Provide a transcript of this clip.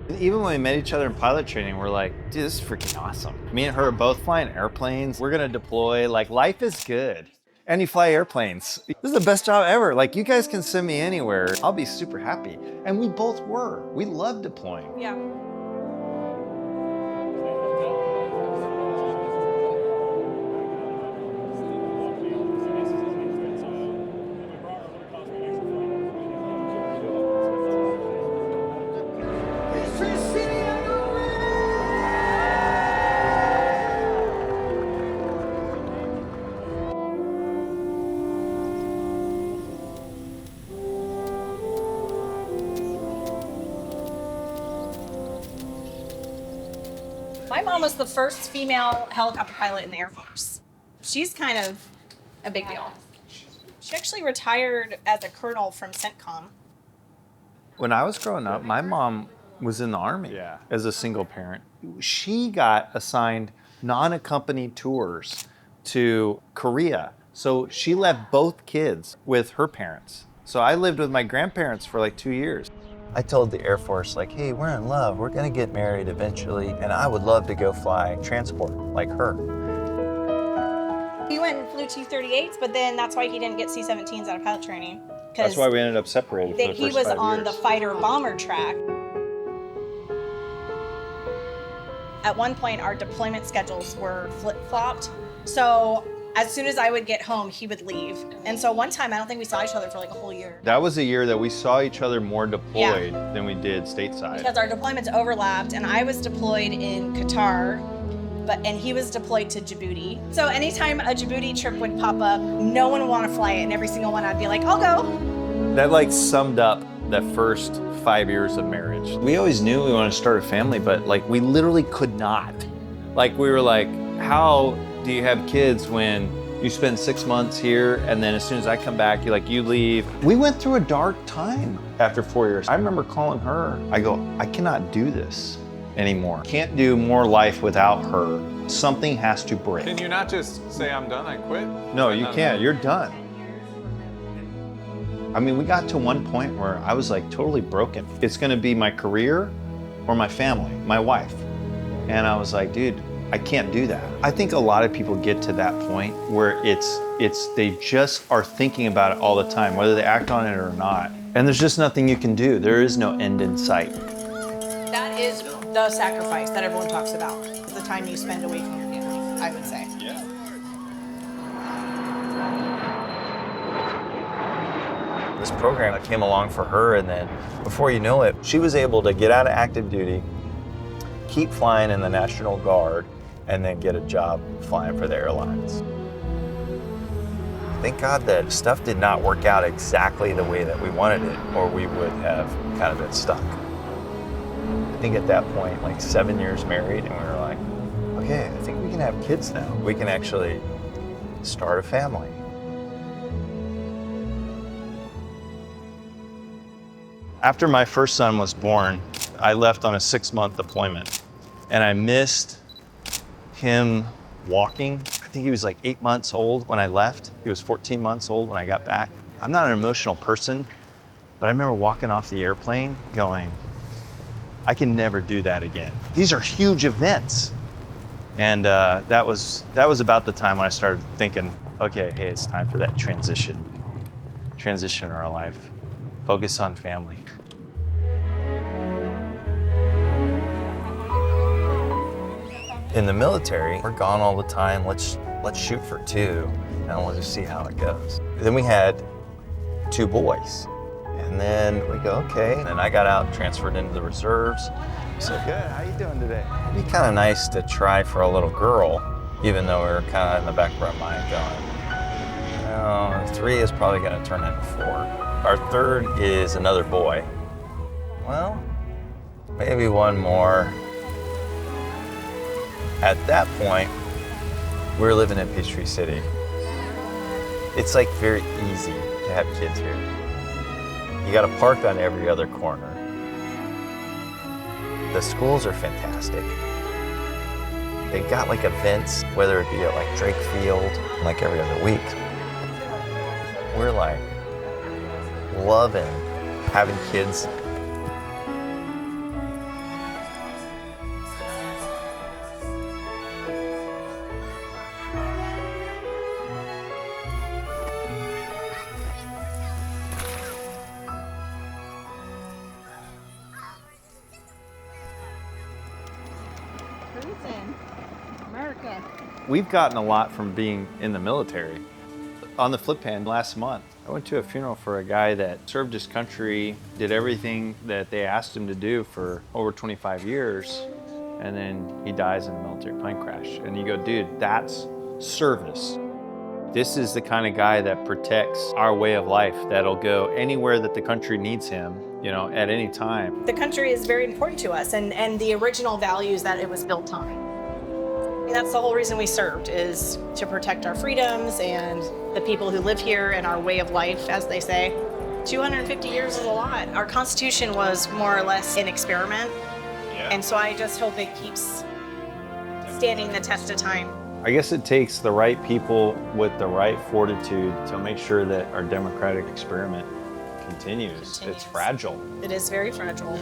Even when we met each other in pilot training, we're like, dude, this is freaking awesome. Me and her are both flying airplanes. We're gonna deploy, like life is good. And you fly airplanes. This is the best job ever. Like you guys can send me anywhere. I'll be super happy. And we both were. We love deploying. Yeah. My mom was the first female helicopter pilot in the Air Force. She's kind of a big deal. She actually retired as a colonel from CENTCOM. When I was growing up, my mom was in the Army as a single parent. She got assigned non-accompanied tours to Korea. So she left both kids with her parents. So I lived with my grandparents for like 2 years. I told the Air Force, like, hey, we're in love. We're gonna get married eventually. And I would love to go fly transport like her. He went and flew T-38s, but then that's why he didn't get C-17s out of pilot training. That's why we ended up separated for the first 5 years. He was on the fighter bomber track. At one point, our deployment schedules were flip-flopped. So as soon as I would get home, he would leave. And so one time, I don't think we saw each other for like a whole year. That was a year that we saw each other more deployed than we did stateside. Because our deployments overlapped, and I was deployed in Qatar, and he was deployed to Djibouti. So anytime a Djibouti trip would pop up, no one would want to fly it, and every single one I'd be like, I'll go. That like summed up that first 5 years of marriage. We always knew we wanted to start a family, but like we literally could not. Like we were like, how do you have kids when you spend 6 months here and then as soon as I come back, you leave? We went through a dark time after 4 years. I remember calling her. I go, I cannot do this anymore. Can't do more life without her. Something has to break. Can you not just say, I'm done, I quit? No, you can't. You're done. I mean, we got to one point where I was like totally broken. It's gonna be my career or my family, my wife. And I was like, dude, I can't do that. I think a lot of people get to that point where they just are thinking about it all the time, whether they act on it or not. And there's just nothing you can do. There is no end in sight. That is the sacrifice that everyone talks about, is the time you spend away from your family, I would say. Yeah. This program came along for her, and then before you know it, she was able to get out of active duty, keep flying in the National Guard, and then get a job flying for the airlines. Thank God that stuff did not work out exactly the way that we wanted it, or we would have kind of been stuck. I think at that point, like 7 years married, and we were like, okay, I think we can have kids now. We can actually start a family. After my first son was born, I left on a 6-month deployment, and I missed him walking. I think he was like 8 months old when I left. He was 14 months old when I got back. I'm not an emotional person, but I remember walking off the airplane going, I can never do that again. These are huge events. And that was about the time when I started thinking, okay, hey, it's time for that transition in our life. Focus on family. In the military, we're gone all the time. Let's shoot for 2, and we'll just see how it goes. Then we had 2 boys. And then we go, okay. And then I got out and transferred into the reserves. So good, how you doing today? It'd be kind of nice to try for a little girl, even though we were kind of in the back of our mind going, 3 is probably gonna turn into 4. Our 3rd is another boy. Well, maybe 1 more. At that point, we were living in Peachtree City. It's like very easy to have kids here. You got a park on every other corner. The schools are fantastic. They got like events, whether it be at like Drake Field, like every other week. We're like loving having kids. Ethan, America. We've gotten a lot from being in the military. On the flip hand, last month, I went to a funeral for a guy that served his country, did everything that they asked him to do for over 25 years, and then he dies in a military plane crash. And you go, dude, that's service. This is the kind of guy that protects our way of life, that'll go anywhere that the country needs him, you know, at any time. The country is very important to us and the original values that it was built on. I mean, that's the whole reason we served, is to protect our freedoms and the people who live here and our way of life, as they say. 250 years is a lot. Our Constitution was more or less an experiment. Yeah. And so I just hope it keeps standing the test of time. I guess it takes the right people with the right fortitude to make sure that our democratic experiment continues. It's fragile. It is very fragile.